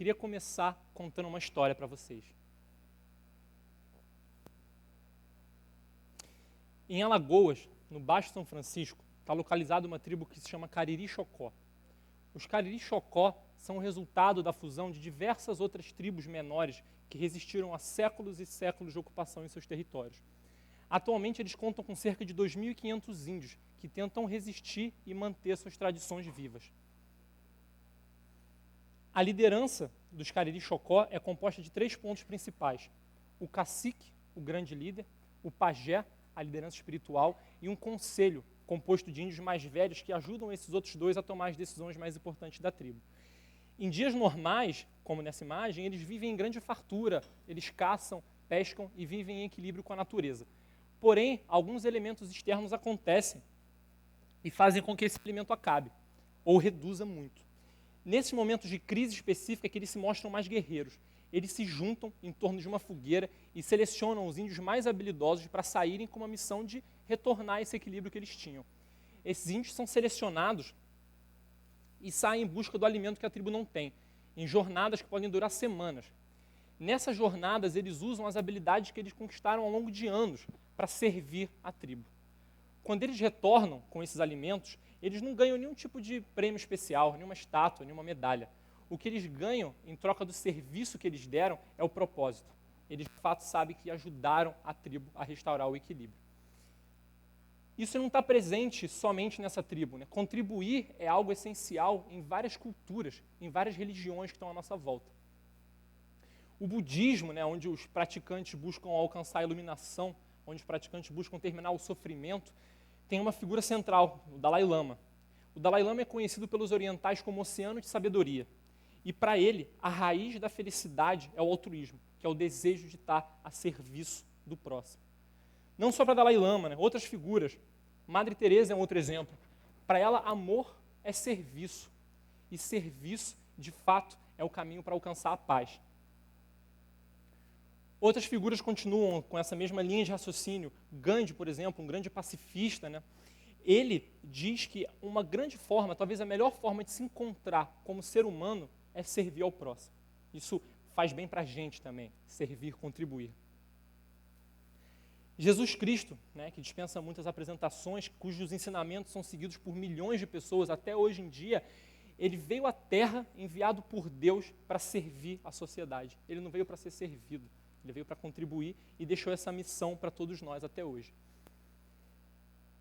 queria começar contando uma história para vocês. Em Alagoas, no Baixo São Francisco, está localizada uma tribo que se chama Cariri-Chocó. Os Cariri-Chocó são o resultado da fusão de diversas outras tribos menores que resistiram a séculos e séculos de ocupação em seus territórios. Atualmente, eles contam com cerca de 2.500 índios que tentam resistir e manter suas tradições vivas. A liderança dos Cariri-Chocó é composta de 3 pontos principais: o cacique, o grande líder, o pajé, a liderança espiritual, e um conselho composto de índios mais velhos que ajudam esses outros 2 a tomar as decisões mais importantes da tribo. Em dias normais, como nessa imagem, eles vivem em grande fartura, eles caçam, pescam e vivem em equilíbrio com a natureza. Porém, alguns elementos externos acontecem e fazem com que esse alimento acabe, ou reduza muito. Nesses momentos de crise específica é que eles se mostram mais guerreiros. Eles se juntam em torno de uma fogueira e selecionam os índios mais habilidosos para saírem com uma missão de retornar esse equilíbrio que eles tinham. Esses índios são selecionados e saem em busca do alimento que a tribo não tem, em jornadas que podem durar semanas. Nessas jornadas, eles usam as habilidades que eles conquistaram ao longo de anos para servir a tribo. Quando eles retornam com esses alimentos, eles não ganham nenhum tipo de prêmio especial, nenhuma estátua, nenhuma medalha. O que eles ganham em troca do serviço que eles deram é o propósito. Eles, de fato, sabem que ajudaram a tribo a restaurar o equilíbrio. Isso não está presente somente nessa tribo, né? Contribuir é algo essencial em várias culturas, em várias religiões que estão à nossa volta. O budismo, né, onde os praticantes buscam alcançar a iluminação, onde os praticantes buscam terminar o sofrimento, tem uma figura central, o Dalai Lama. O Dalai Lama é conhecido pelos orientais como oceano de sabedoria. E para ele, a raiz da felicidade é o altruísmo, que é o desejo de estar a serviço do próximo. Não só para Dalai Lama, né? Outras figuras. Madre Teresa é um outro exemplo. Para ela, amor é serviço. E serviço, de fato, é o caminho para alcançar a paz. Outras figuras continuam com essa mesma linha de raciocínio. Gandhi, por exemplo, um grande pacifista, né? Ele diz que uma grande forma, talvez a melhor forma de se encontrar como ser humano é servir ao próximo. Isso faz bem para a gente também, servir, contribuir. Jesus Cristo, né, que dispensa muitas apresentações, cujos ensinamentos são seguidos por milhões de pessoas até hoje em dia, ele veio à Terra enviado por Deus para servir a sociedade. Ele não veio para ser servido, ele veio para contribuir e deixou essa missão para todos nós até hoje.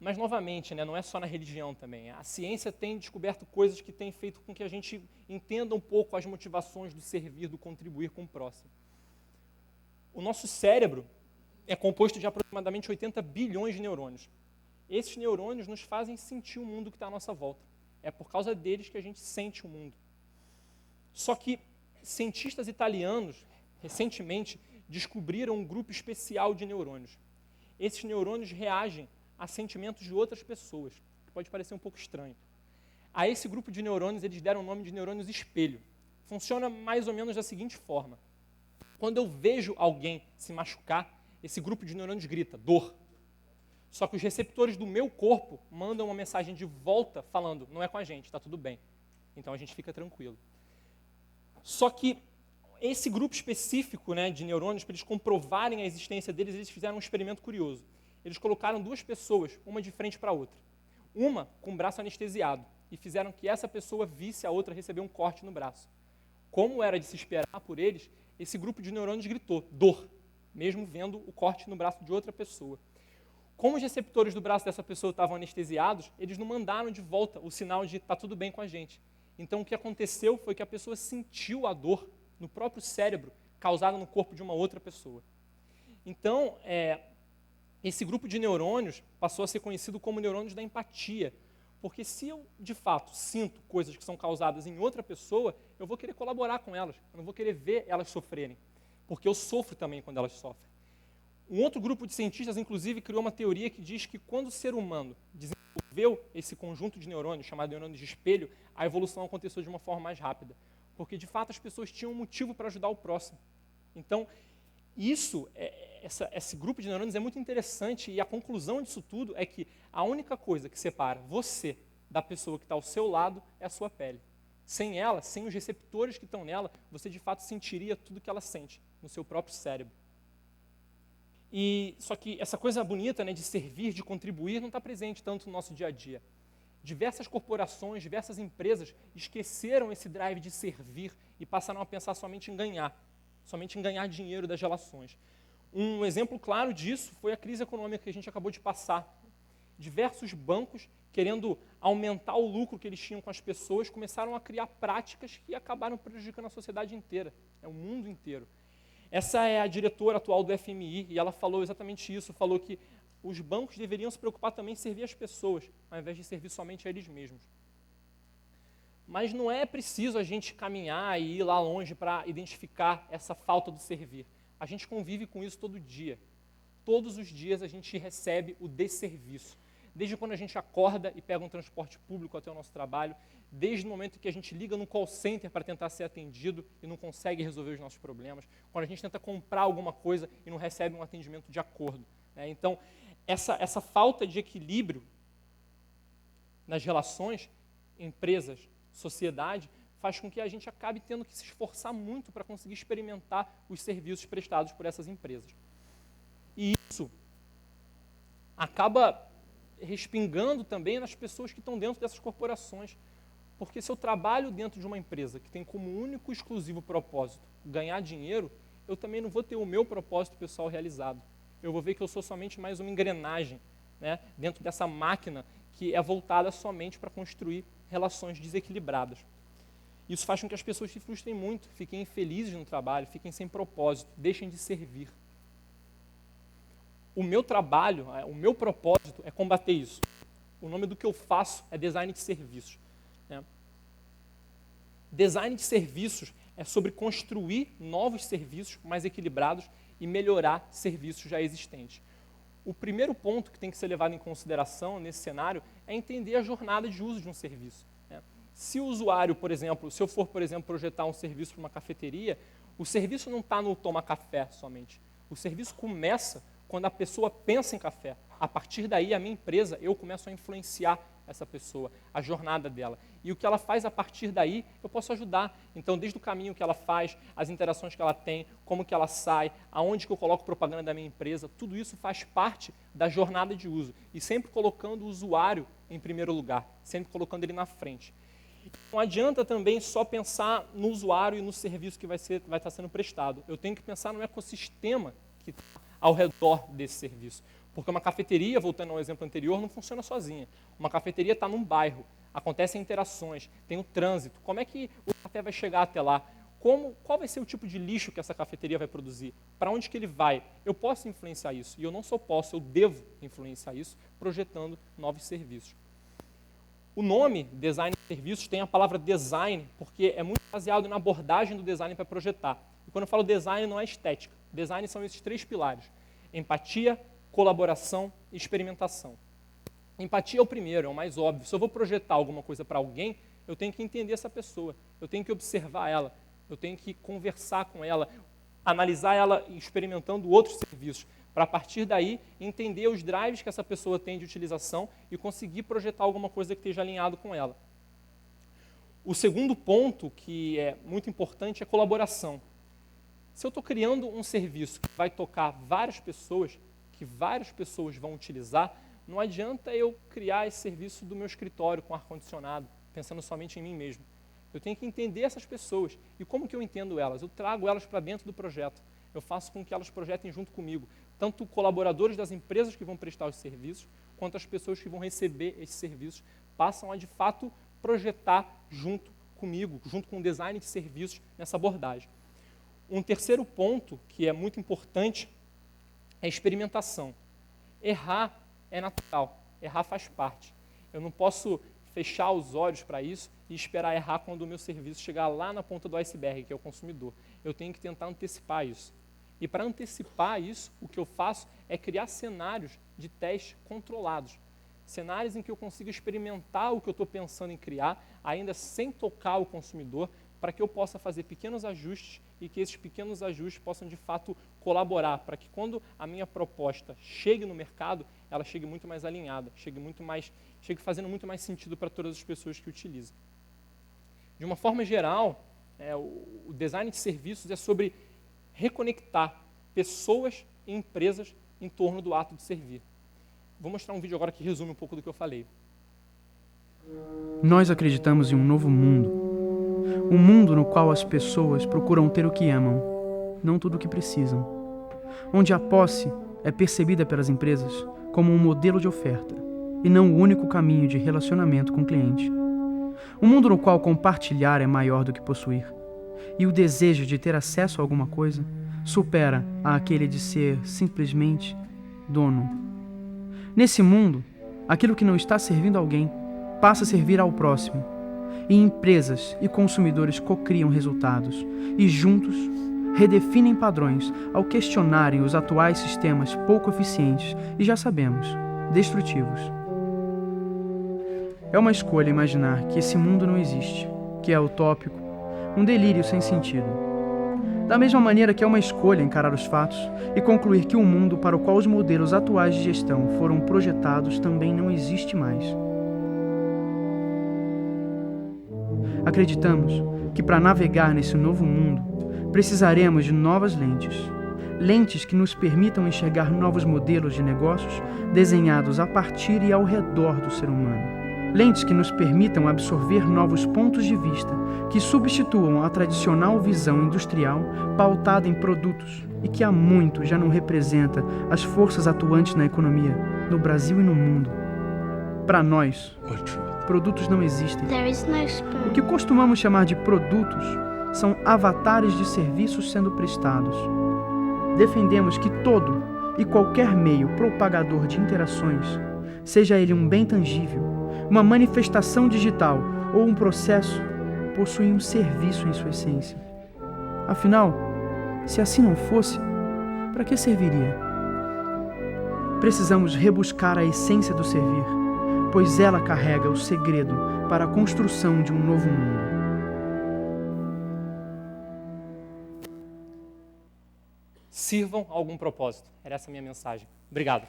Mas, novamente, né, não é só na religião também. A ciência tem descoberto coisas que têm feito com que a gente entenda um pouco as motivações do servir, do contribuir com o próximo. O nosso cérebro é composto de aproximadamente 80 bilhões de neurônios. Esses neurônios nos fazem sentir o mundo que está à nossa volta. É por causa deles que a gente sente o mundo. Só que cientistas italianos, recentemente, descobriram um grupo especial de neurônios. Esses neurônios reagem a sentimentos de outras pessoas, que pode parecer um pouco estranho. A esse grupo de neurônios, eles deram o nome de neurônios espelho. Funciona mais ou menos da seguinte forma. Quando eu vejo alguém se machucar, esse grupo de neurônios grita, dor. Só que os receptores do meu corpo mandam uma mensagem de volta falando, não é com a gente, está tudo bem. Então a gente fica tranquilo. Só que esse grupo específico, né, de neurônios, para eles comprovarem a existência deles, eles fizeram um experimento curioso. Eles colocaram 2 pessoas, uma de frente para a outra. Uma com o braço anestesiado, e fizeram que essa pessoa visse a outra receber um corte no braço. Como era de se esperar por eles, esse grupo de neurônios gritou, dor, mesmo vendo o corte no braço de outra pessoa. Como os receptores do braço dessa pessoa estavam anestesiados, eles não mandaram de volta o sinal de está tudo bem com a gente. Então o que aconteceu foi que a pessoa sentiu a dor no próprio cérebro, causada no corpo de uma outra pessoa. Então, esse grupo de neurônios passou a ser conhecido como neurônios da empatia, porque se eu, de fato, sinto coisas que são causadas em outra pessoa, eu vou querer colaborar com elas, eu não vou querer ver elas sofrerem, porque eu sofro também quando elas sofrem. Um outro grupo de cientistas, inclusive, criou uma teoria que diz que quando o ser humano desenvolveu esse conjunto de neurônios, chamado neurônios de espelho, a evolução aconteceu de uma forma mais rápida, porque, de fato, as pessoas tinham um motivo para ajudar o próximo. Então, esse grupo de neurônios é muito interessante e a conclusão disso tudo é que a única coisa que separa você da pessoa que está ao seu lado é a sua pele. Sem ela, sem os receptores que estão nela, você de fato sentiria tudo que ela sente no seu próprio cérebro. E só que essa coisa bonita, né, de servir, de contribuir, não está presente tanto no nosso dia a dia. Diversas corporações, diversas empresas esqueceram esse drive de servir e passaram a pensar somente em ganhar dinheiro das relações. Um exemplo claro disso foi a crise econômica que a gente acabou de passar. Diversos bancos, querendo aumentar o lucro que eles tinham com as pessoas, começaram a criar práticas que acabaram prejudicando a sociedade inteira, o mundo inteiro. Essa é a diretora atual do FMI e ela falou exatamente isso, falou que os bancos deveriam se preocupar também em servir as pessoas, ao invés de servir somente a eles mesmos. Mas não é preciso a gente caminhar e ir lá longe para identificar essa falta do servir. A gente convive com isso todo dia. Todos os dias a gente recebe o desserviço. Desde quando a gente acorda e pega um transporte público até o nosso trabalho, desde o momento que a gente liga no call center para tentar ser atendido e não consegue resolver os nossos problemas, quando a gente tenta comprar alguma coisa e não recebe um atendimento de acordo. Então, essa falta de equilíbrio nas relações, empresas, sociedade, faz com que a gente acabe tendo que se esforçar muito para conseguir experimentar os serviços prestados por essas empresas. E isso acaba respingando também nas pessoas que estão dentro dessas corporações. Porque se eu trabalho dentro de uma empresa que tem como único e exclusivo propósito ganhar dinheiro, eu também não vou ter o meu propósito pessoal realizado. Eu vou ver que eu sou somente mais uma engrenagem, né, dentro dessa máquina que é voltada somente para construir relações desequilibradas. Isso faz com que as pessoas se frustrem muito, fiquem infelizes no trabalho, fiquem sem propósito, deixem de servir. O meu trabalho, o meu propósito é combater isso. O nome do que eu faço é design de serviços. Design de serviços é sobre construir novos serviços mais equilibrados e melhorar serviços já existentes. O primeiro ponto que tem que ser levado em consideração nesse cenário é entender a jornada de uso de um serviço. Se o usuário, por exemplo, se eu for, por exemplo, projetar um serviço para uma cafeteria, o serviço não está no tomar café somente. O serviço começa quando a pessoa pensa em café. A partir daí, a minha empresa, eu começo a influenciar essa pessoa, a jornada dela. E o que ela faz a partir daí, eu posso ajudar. Então, desde o caminho que ela faz, as interações que ela tem, como que ela sai, aonde que eu coloco propaganda da minha empresa, tudo isso faz parte da jornada de uso. E sempre colocando o usuário em primeiro lugar, sempre colocando ele na frente. Não adianta também só pensar no usuário e no serviço que vai estar sendo prestado. Eu tenho que pensar no ecossistema que está ao redor desse serviço. Porque uma cafeteria, voltando ao exemplo anterior, não funciona sozinha. Uma cafeteria está num bairro, acontecem interações, tem o trânsito. Como é que o café vai chegar até lá? Qual vai ser o tipo de lixo que essa cafeteria vai produzir? Para onde que ele vai? Eu posso influenciar isso. E eu não só posso, eu devo influenciar isso, projetando novos serviços. O nome design de serviços tem a palavra design, porque é muito baseado na abordagem do design para projetar. E quando eu falo design, não é estética. Design são esses três pilares: empatia, colaboração e experimentação. Empatia é o primeiro, é o mais óbvio. Se eu vou projetar alguma coisa para alguém, eu tenho que entender essa pessoa, eu tenho que observar ela, eu tenho que conversar com ela, analisar ela experimentando outros serviços, para a partir daí entender os drives que essa pessoa tem de utilização e conseguir projetar alguma coisa que esteja alinhado com ela. O segundo ponto, que é muito importante, é colaboração. Se eu estou criando um serviço que vai tocar várias pessoas, que várias pessoas vão utilizar, não adianta eu criar esse serviço do meu escritório com ar-condicionado, pensando somente em mim mesmo. Eu tenho que entender essas pessoas. E como que eu entendo elas? Eu trago elas para dentro do projeto. Eu faço com que elas projetem junto comigo. Tanto colaboradores das empresas que vão prestar os serviços, quanto as pessoas que vão receber esses serviços, passam a, de fato, projetar junto comigo, junto com o design de serviços nessa abordagem. Um terceiro ponto, que é muito importante, é a experimentação. Errar é natural, errar faz parte. Eu não posso fechar os olhos para isso e esperar errar quando o meu serviço chegar lá na ponta do iceberg, que é o consumidor. Eu tenho que tentar antecipar isso. E para antecipar isso, o que eu faço é criar cenários de teste controlados. Cenários em que eu consiga experimentar o que eu estou pensando em criar, ainda sem tocar o consumidor, para que eu possa fazer pequenos ajustes e que esses pequenos ajustes possam, de fato, colaborar para que quando a minha proposta chegue no mercado, ela chegue muito mais alinhada, chegue fazendo muito mais sentido para todas as pessoas que utilizam. De uma forma geral, o design de serviços é sobre reconectar pessoas e empresas em torno do ato de servir. Vou mostrar um vídeo agora que resume um pouco do que eu falei. Nós acreditamos em um novo mundo. Um mundo no qual as pessoas procuram ter o que amam, não tudo o que precisam. Onde a posse é percebida pelas empresas como um modelo de oferta e não o único caminho de relacionamento com o cliente. Um mundo no qual compartilhar é maior do que possuir. E o desejo de ter acesso a alguma coisa supera aquele de ser simplesmente dono. Nesse mundo, aquilo que não está servindo a alguém passa a servir ao próximo. E empresas e consumidores cocriam resultados e juntos redefinem padrões ao questionarem os atuais sistemas pouco eficientes e, já sabemos, destrutivos. É uma escolha imaginar que esse mundo não existe, que é utópico, um delírio sem sentido. Da mesma maneira que é uma escolha encarar os fatos e concluir que o mundo para o qual os modelos atuais de gestão foram projetados também não existe mais. Acreditamos que para navegar nesse novo mundo, precisaremos de novas lentes. Lentes que nos permitam enxergar novos modelos de negócios desenhados a partir e ao redor do ser humano. Lentes que nos permitam absorver novos pontos de vista que substituam a tradicional visão industrial pautada em produtos e que há muito já não representa as forças atuantes na economia, no Brasil e no mundo. Para nós, produtos não existem. O que costumamos chamar de produtos são avatares de serviços sendo prestados. Defendemos que todo e qualquer meio propagador de interações, seja ele um bem tangível, uma manifestação digital ou um processo, possui um serviço em sua essência. Afinal, se assim não fosse, para que serviria? Precisamos rebuscar a essência do servir, pois ela carrega o segredo para a construção de um novo mundo. Sirvam a algum propósito. Era essa a minha mensagem. Obrigado.